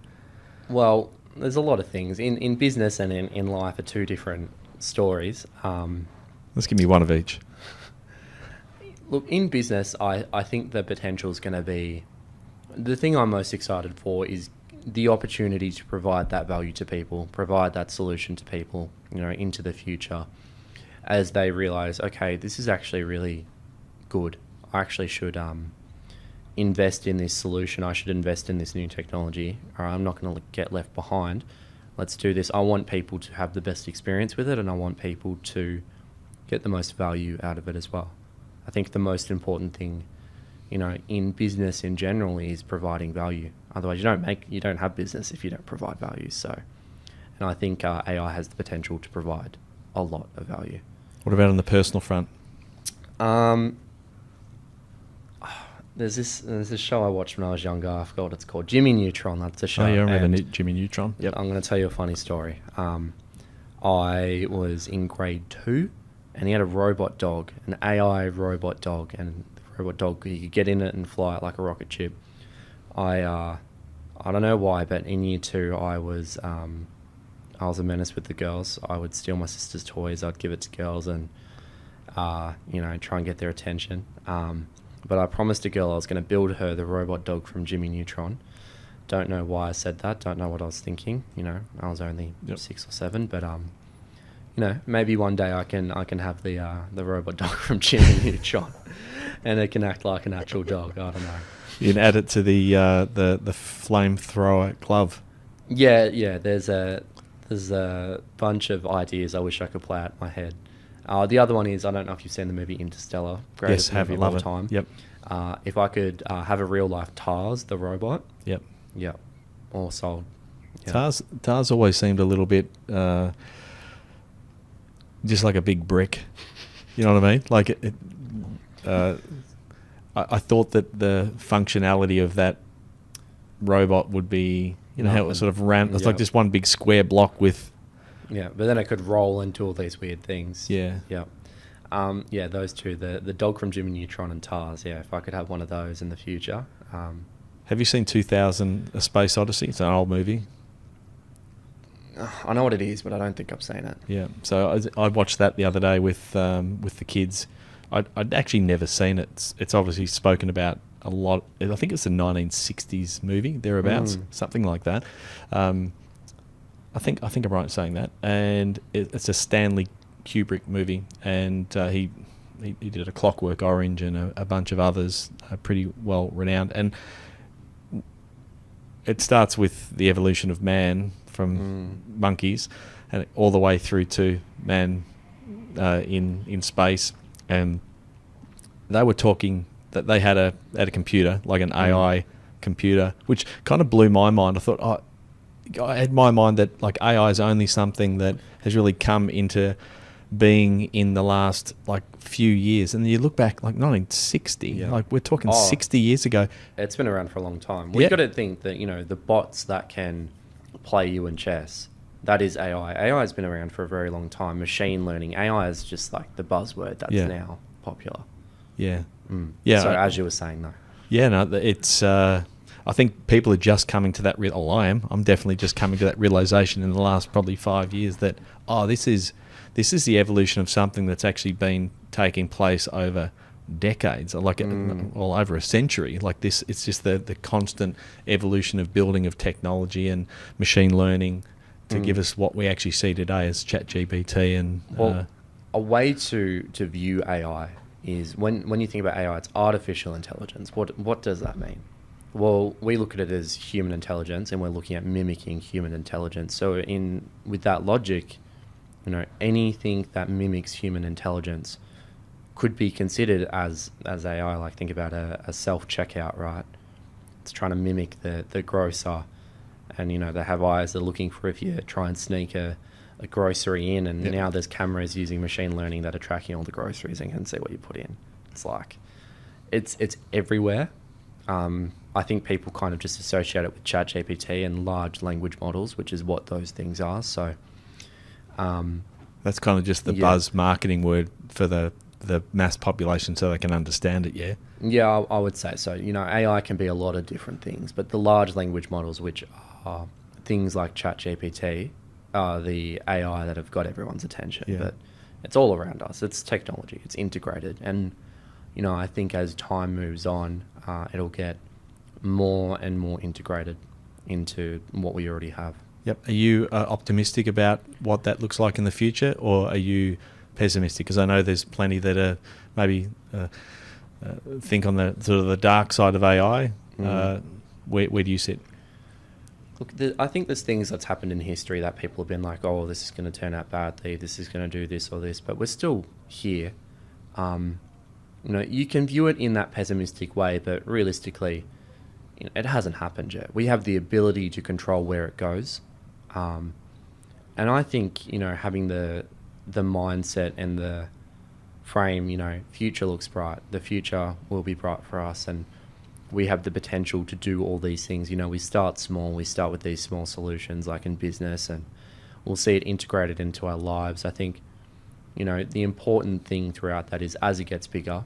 Well, there's a lot of things. In business and in life are two different stories. Let's give me one of each. Look, in business, I think the potential is going to be... The thing I'm most excited for is the opportunity to provide that value to people, provide that solution to people, into the future, as they realize, okay, this is actually really good. I actually should invest in this solution. I should invest in this new technology, or I'm not going to get left behind. Let's do this. I want people to have the best experience with it, and I want people to get the most value out of it as well. I think the most important thing, in business in general, is providing value. Otherwise, you don't have business if you don't provide value. So, and I think AI has the potential to provide a lot of value. What about on the personal front? There's this show I watched when I was younger. I forgot what it's called. Jimmy Neutron. That's a show. Oh, yeah, I remember Jimmy Neutron. Yep. I'm going to tell you a funny story. I was in grade 2, and he had a robot dog, an AI robot dog, and the robot dog, you could get in it and fly it like a rocket ship. I don't know why, but in year 2, I was a menace with the girls. I would steal my sister's toys. I'd give it to girls and, try and get their attention. But I promised a girl I was going to build her the robot dog from Jimmy Neutron. Don't know why I said that. Don't know what I was thinking. I was only 6 or 7, but maybe one day I can have the robot dog from Jimmy Neutron, and it can act like an actual dog. I don't know. You can add it to the flamethrower glove. Yeah. There's a bunch of ideas I wish I could play out in my head. The other one is, I don't know if you've seen the movie Interstellar. Yes, have you? Love it. Time. Yep. If I could have a real life Tars, the robot. Yep. Yep. All sold. Yep. Tars always seemed a little bit just like a big brick. You know what I mean? Like I thought that the functionality of that robot would be, how it was sort of ran. It's like just one big square block with. Yeah, but then it could roll into all these weird things. Yeah. Yeah. Those two, the dog from Jimmy Neutron and Tars. Yeah, if I could have one of those in the future. Have you seen 2000: A Space Odyssey? It's an old movie. I know what it is, but I don't think I've seen it. Yeah, so I watched that the other day with the kids. I'd actually never seen it. It's obviously spoken about a lot. I think it's a 1960s movie, thereabouts, something like that. I think I'm right in saying that. And it's a Stanley Kubrick movie, and he did A Clockwork Orange and a bunch of others, pretty well renowned. And it starts with the evolution of man from monkeys, and all the way through to man in space. And they were talking that they had a computer, like an AI computer, which kind of blew my mind. I thought, I had my mind that like AI is only something that has really come into being in the last like few years, and you look back like 1960, Yeah. like we're talking Oh. 60 years ago. It's been around for a long time. Yeah. We've got to think that, the bots that can play you in chess, that is AI. AI has been around for a very long time. Machine learning. AI is just like the buzzword that's Yeah. now popular. Yeah, Mm. yeah. So as you were saying, though. Yeah, no, it's. I think people are just coming to that. I'm definitely just coming to that realization in the last probably 5 years that this is the evolution of something that's actually been taking place over decades, like all over a century. Like this, it's just the constant evolution of building of technology and machine learning to give us what we actually see today as ChatGPT and. Well, a way to view AI is when you think about AI, it's artificial intelligence. What does that mean? Well, we look at it as human intelligence, and we're looking at mimicking human intelligence. So with that logic, anything that mimics human intelligence could be considered as AI. Like think about a self-checkout, right? It's trying to mimic the grocer, and they have eyes they're looking for if you try and sneak a grocery in, and Yep. now there's cameras using machine learning that are tracking all the groceries and can see what you put in. It's like it's everywhere. I think people kind of just associate it with ChatGPT and large language models, which is what those things are. So That's kind of just the Yeah. buzz marketing word for the mass population so they can understand it, yeah? yeah, I would say so. AI can be a lot of different things, but the large language models, which are things like ChatGPT, are the AI that have got everyone's attention. Yeah. But it's all around us. It's technology. It's integrated. And, I think as time moves on, it'll get more and more integrated into what we already have. Yep. Are you optimistic about what that looks like in the future, or are you pessimistic? Because I know there's plenty that are maybe think on the sort of the dark side of AI. Where do you sit? Look, I think there's things that's happened in history that people have been like, oh, this is going to turn out badly, this is going to do this or this, but we're still here. You can view it in that pessimistic way, but realistically, it hasn't happened yet. We have the ability to control where it goes. And I think, having the mindset and the frame, future looks bright. The future will be bright for us, and we have the potential to do all these things. We start small. We start with these small solutions like in business, and we'll see it integrated into our lives. I think, the important thing throughout that is as it gets bigger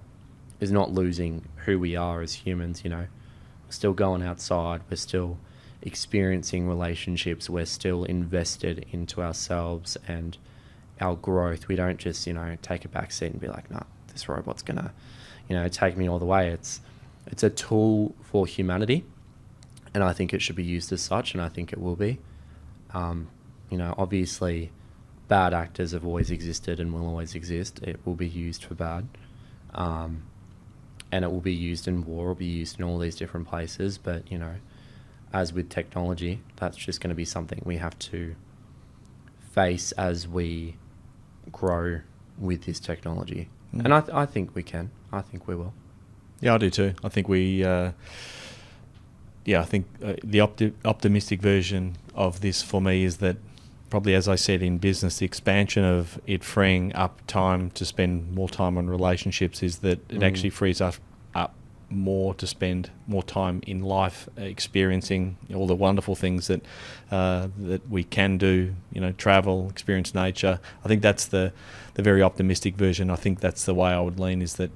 is not losing who we are as humans. We're still going outside. We're still experiencing relationships. We're still invested into ourselves and our growth. We don't just, take a back seat and be like, nah, this robot's going to, take me all the way. It's a tool for humanity, and I think it should be used as such, and I think it will be. Obviously, bad actors have always existed and will always exist. It will be used for bad, and it will be used in war, it will be used in all these different places. But, as with technology, that's just going to be something we have to face as we grow with this technology. And I think we can. I think we will. Yeah, I do too. I think the optimistic version of this for me is that probably, as I said, in business, the expansion of it freeing up time to spend more time on relationships is that it actually frees us up more to spend more time in life experiencing all the wonderful things that that we can do, travel, experience nature. I think that's the very optimistic version. I think that's the way I would lean, is that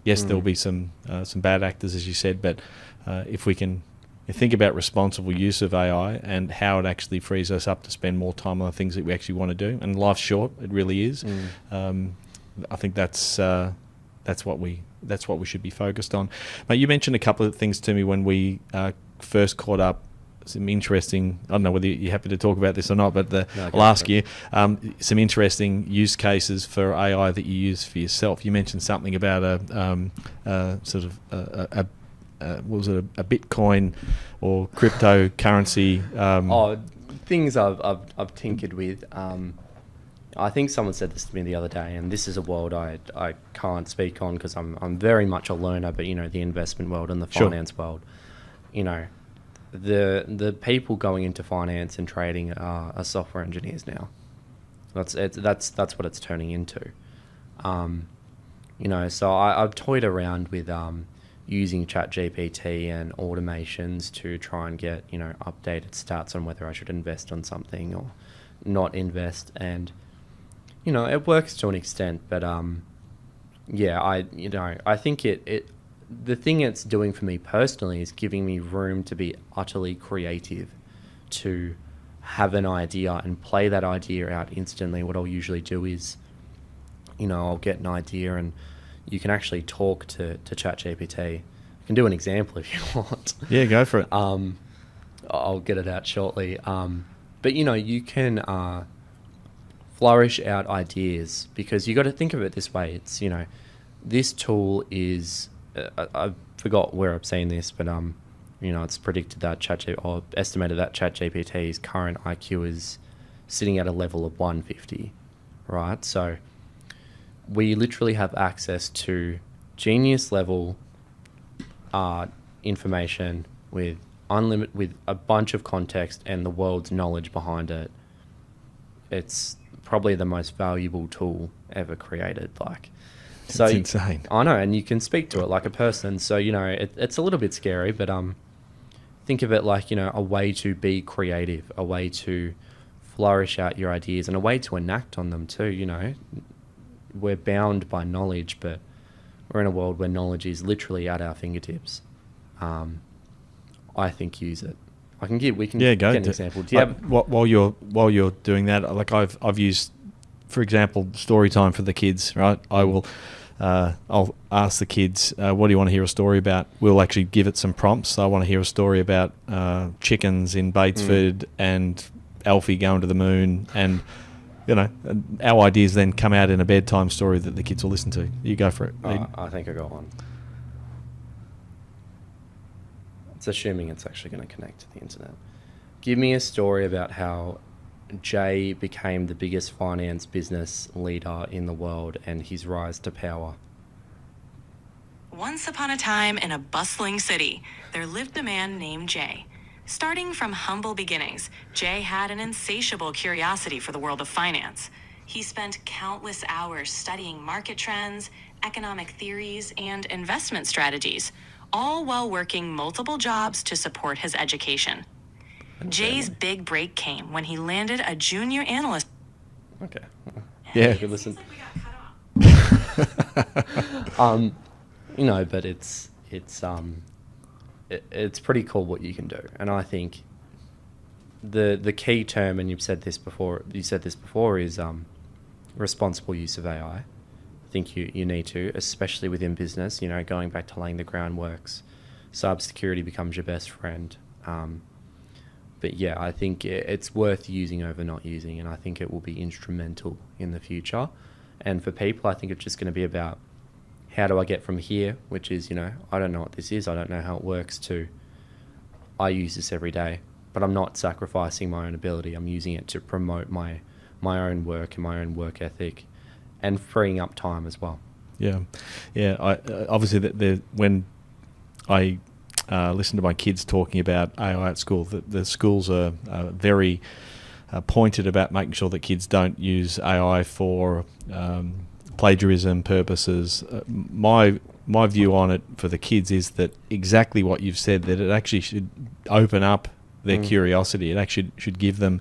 yes, there will be some bad actors, as you said, but if we can think about responsible use of AI and how it actually frees us up to spend more time on the things that we actually want to do, and life's short, it really is. I think that's what we should be focused on. Mate, you mentioned a couple of things to me when we first caught up. Some interesting, I don't know whether you're happy to talk about this or not, but I'll ask you, some interesting use cases for AI that you use for yourself. You mentioned something about a Bitcoin or cryptocurrency. Things I've tinkered with. I think someone said this to me the other day, and this is a world I can't speak on because I'm very much a learner, but the investment world and the finance world, the people going into finance and trading are software engineers now. That's what it's turning into. So I've toyed around with using ChatGPT and automations to try and get updated stats on whether I should invest on something or not invest, and it works to an extent, but I think it the thing it's doing for me personally is giving me room to be utterly creative, to have an idea and play that idea out instantly. What I'll usually do is, I'll get an idea and you can actually talk to ChatGPT. I can do an example if you want. Yeah, go for it. I'll get it out shortly. But you can flourish out ideas, because you got to think of it this way. It's this tool is I forgot where I've seen this, but it's predicted that estimated that ChatGPT's current IQ is sitting at a level of 150, right? So we literally have access to genius level information with a bunch of context and the world's knowledge behind it. It's probably the most valuable tool ever created. It's insane. I know, and you can speak to it like a person. So it's a little bit scary, but think of it like a way to be creative, a way to flourish out your ideas, and a way to enact on them too. We're bound by knowledge, but we're in a world where knowledge is literally at our fingertips. I think use it. We can get an example. Do you have while you're doing that? Like I've used, for example, story time for the kids. Right, I'll ask the kids, what do you want to hear a story about? We'll actually give it some prompts. So I want to hear a story about chickens in Batesford and Alfie going to the moon, and our ideas then come out in a bedtime story that the kids will listen to. You go for it. I think I got one. It's assuming it's actually going to connect to the internet. Give me a story about how Jay became the biggest finance business leader in the world and his rise to power. Once upon a time in a bustling city, there lived a man named Jay. Starting from humble beginnings, Jay had an insatiable curiosity for the world of finance. He spent countless hours studying market trends, economic theories, and investment strategies, all while working multiple jobs to support his education. Jay's big break came when he landed a junior analyst. Okay. Yeah. Good listen. But it's pretty cool what you can do, and I think the key term, and you've said this before, is responsible use of AI. I think you need to, especially within business. Going back to laying the groundworks, cybersecurity becomes your best friend. But yeah, I think it's worth using over not using, and I think it will be instrumental in the future. And for people, I think it's just going to be about, how do I get from here, which is, I don't know what this is, I don't know how it works, to I use this every day, but I'm not sacrificing my own ability. I'm using it to promote my own work and my own work ethic, and freeing up time as well. Yeah. I obviously when I listen to my kids talking about AI at school, the schools are very pointed about making sure that kids don't use AI for plagiarism purposes. My view on it for the kids is that exactly what you've said, that it actually should open up their curiosity. It actually should give them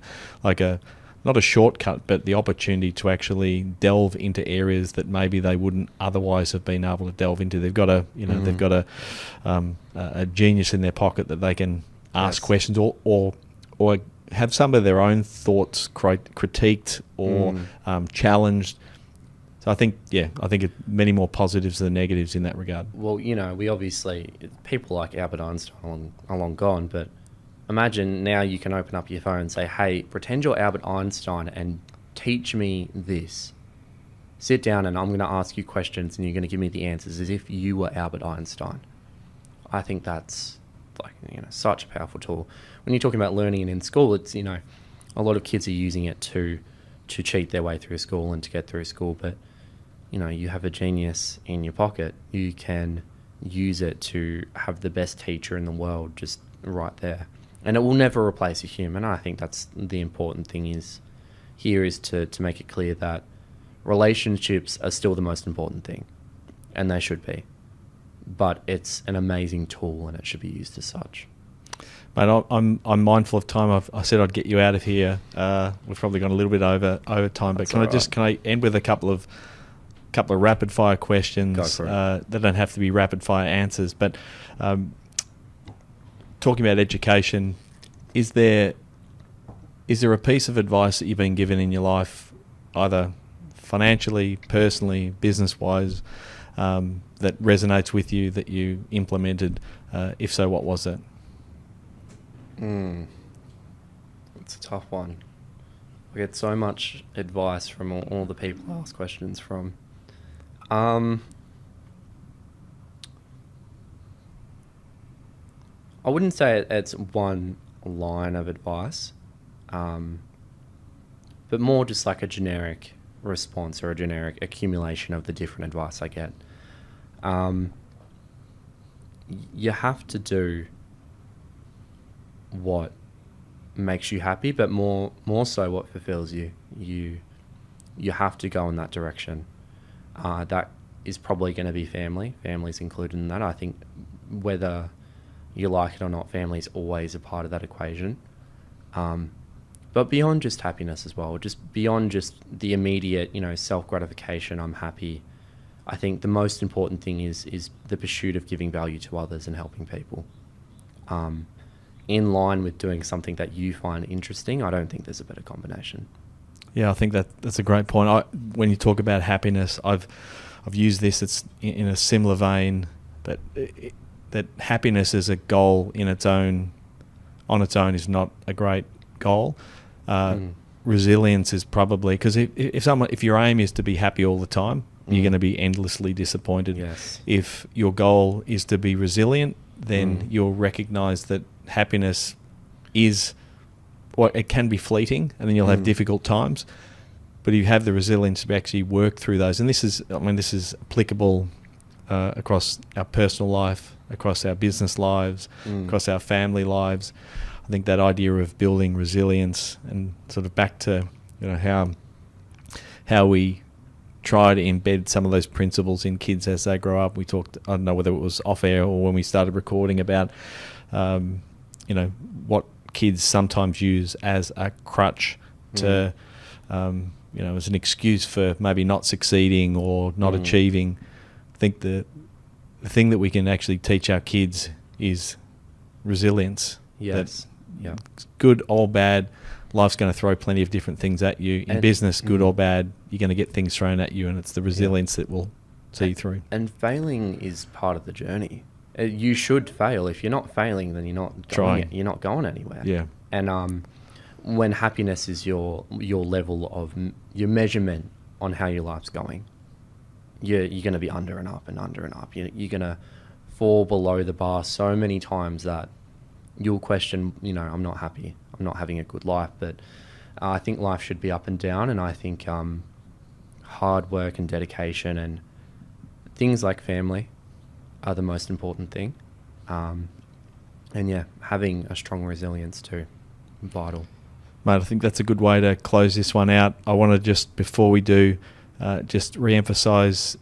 not a shortcut, but the opportunity to actually delve into areas that maybe they wouldn't otherwise have been able to delve into. They've got a genius in their pocket that they can ask questions or have some of their own thoughts critiqued or challenged. So I think many more positives than negatives in that regard. Well, we obviously, people like Albert Einstein are long gone, but imagine now you can open up your phone and say, hey, pretend you're Albert Einstein and teach me this. Sit down and I'm going to ask you questions and you're going to give me the answers as if you were Albert Einstein. I think that's such a powerful tool. When you're talking about learning and in school, it's, a lot of kids are using it to cheat their way through school and to get through school, but you have a genius in your pocket. You can use it to have the best teacher in the world just right there. And it will never replace a human. I think that's the important thing, is here is to make it clear that relationships are still the most important thing, and they should be. But it's an amazing tool, and it should be used as such. Mate, I'm mindful of time. I said I'd get you out of here. We've probably gone a little bit over time, but can I end with a couple of rapid fire questions? Go for it. They don't have to be rapid fire answers, but talking about education, is there a piece of advice that you've been given in your life, either financially, personally, business-wise, that resonates with you, that you implemented? If so, what was it? It's a tough one. I get so much advice from all the people I ask questions from. I wouldn't say it's one line of advice, but more just like a generic response or a generic accumulation of the different advice I get. You have to do what makes you happy, but more so what fulfills you. You have to go in that direction. That is probably going to be family. Family's included in that. I think whether you like it or not, family is always a part of that equation. But beyond just happiness as well, just beyond just the immediate, self-gratification, I'm happy. I think the most important thing is the pursuit of giving value to others and helping people. In line with doing something that you find interesting, I don't think there's a better combination. Yeah, I think that's a great point. When you talk about happiness, I've used this. It's in a similar vein, but that happiness as a goal on its own is not a great goal. Resilience is probably, because if your aim is to be happy all the time, you're going to be endlessly disappointed. Yes. If your goal is to be resilient, then you'll recognize that happiness is it can be fleeting, and then you'll have difficult times, but you have the resilience to actually work through those. And this is applicable across our personal life, across our business lives, across our family lives. I think that idea of building resilience, and sort of back to how we try to embed some of those principles in kids as they grow up. We talked, I don't know whether it was off air or when we started recording, about what kids sometimes use as a crutch to as an excuse for maybe not succeeding or not achieving. I think the thing that we can actually teach our kids is resilience. Yes. That good or bad, life's going to throw plenty of different things at you. In business, good or bad, you're going to get things thrown at you, and it's the resilience that will see you through. And failing is part of the journey. You should fail. If you're not failing, then you're not you're not going anywhere. Yeah. And when happiness is your level of your measurement on how your life's going, you're going to be under and up and under and up. You're going to fall below the bar so many times that you'll question, I'm not happy. I'm not having a good life. But I think life should be up and down. And I think hard work and dedication and things like family are the most important thing. And having a strong resilience too, vital. Mate, I think that's a good way to close this one out. I want to just, before we do, just re-emphasise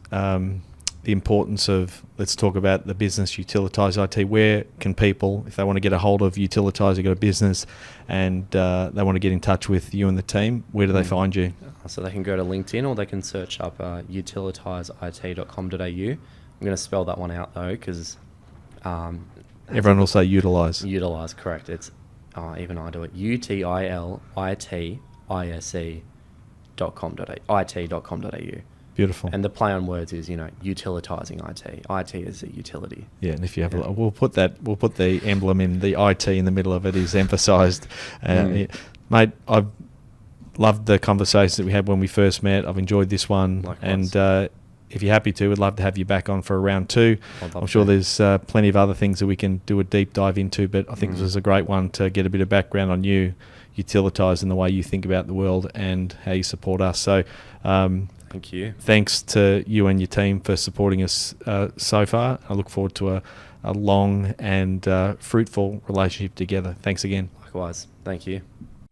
the importance of, let's talk about the business Utilitize IT. Where can people, if they want to get a hold of Utilitize, you've got a business and they want to get in touch with you and the team, where do they find you? So they can go to LinkedIn, or they can search up utilitizeit.com.au. I'm going to spell that one out though, because everyone will say utilise. Utilise, correct. It's even I do it. utilitise.com.au. Beautiful. And the play on words is, utilitizing IT. IT is a utility. Yeah, and if you have we'll put the emblem in the IT in the middle of it, is emphasised. Mate, I've loved the conversations that we had when we first met. I've enjoyed this one. Likewise. And if you're happy to, we'd love to have you back on for a round 2. I'm sure there's plenty of other things that we can do a deep dive into, but I think this is a great one to get a bit of background on you, Utilitize, and the way you think about the world and how you support us. So thank you. Thanks to you and your team for supporting us so far. I look forward to a long and fruitful relationship together. Thanks again. Likewise. Thank you.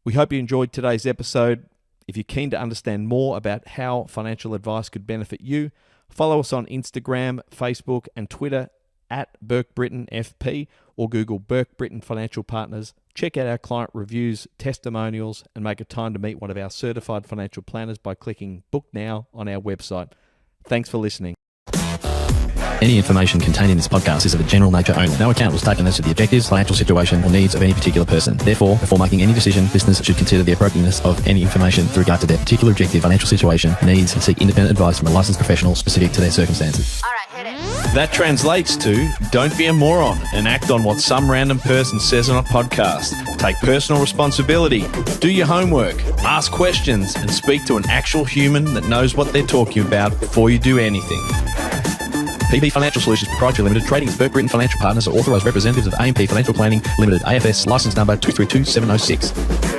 We hope you enjoyed today's episode. If you're keen to understand more about how financial advice could benefit you, follow us on Instagram, Facebook, and Twitter at Burke Britton FP, or Google Burke Britton Financial Partners. Check out our client reviews, testimonials, and make a time to meet one of our certified financial planners by clicking Book Now on our website. Thanks for listening. Any information contained in this podcast is of a general nature only. No account was taken as to the objectives, financial situation, or needs of any particular person. Therefore, before making any decision, listeners should consider the appropriateness of any information with regard to their particular objective, financial situation, needs, and seek independent advice from a licensed professional specific to their circumstances. All right, hit it. That translates to, don't be a moron and act on what some random person says on a podcast. Take personal responsibility, do your homework, ask questions, and speak to an actual human that knows what they're talking about before you do anything. PB Financial Solutions Proprietary Limited, trading as Burke Britton Financial Partners, are authorised representatives of AMP Financial Planning Limited, AFS, licence number 232706.